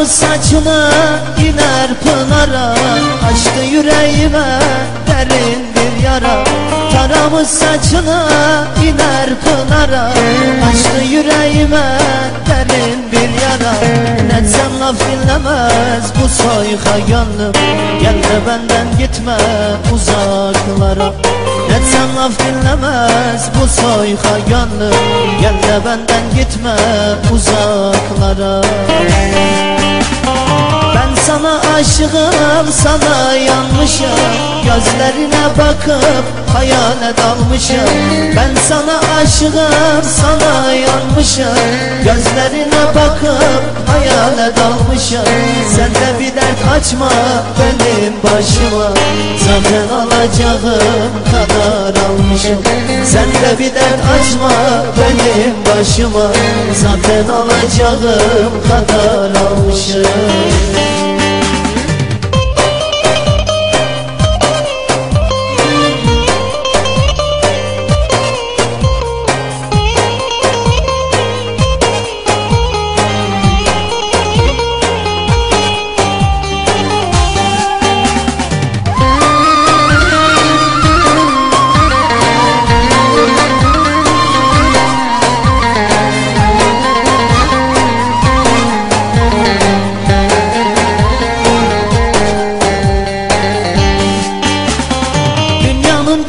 Taramız saçına iner pınara, açtı yüreğime derin bir yara. Taramız saçına iner pınara, açtı yüreğime derin bir yara. Netsem laf dinlemez bu soyka gönlüm, gel de benden gitme uzaklara. Netsem laf dinlemez bu soyka gönlüm, gel de benden gitme uzaklara. Ben sana aşığım, sana yanmışım, gözlerine bakıp hayale dalmışım. Ben sana aşığım, sana yanmışım, gözlerine bakıp hayale dalmışım. Sen de bir dert açma benim başıma, zaten alacağım kadar almışım. Sen de bir dert açma benim başıma, zaten alacağım kadar almışım.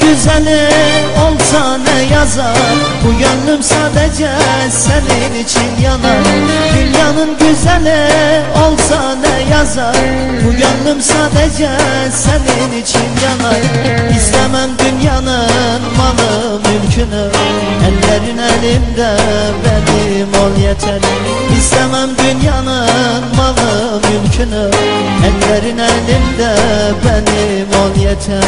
Güzeli olsa ne yazar, bu gönlüm sadece senin için yanar. Dünyanın güzeli olsa ne yazar, bu gönlüm sadece senin için yanar. İstemem dünyanın malı mülkünü, ellerin elimde benim ol yeter. İstemem dünyanın malı mülkünü, ellerin elimde benim ol yeter.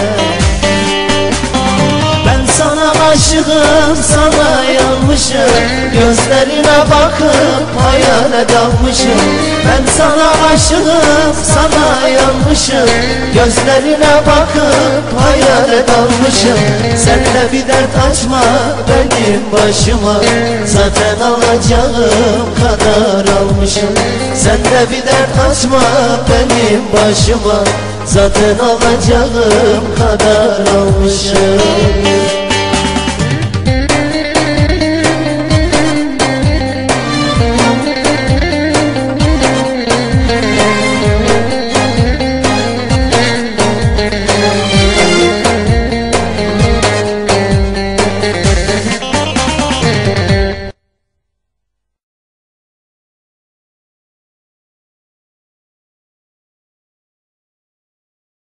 Ben sana aşığım, sana yanmışım, gözlerine bakıp hayale dalmışım. Ben sana aşığım, sana yanmışım, gözlerine bakıp hayale dalmışım. Sen de bir dert açma benim başıma, zaten alacağım kadar almışım. Sen de bir dert açma benim başıma, zaten alacağım kadar almışım.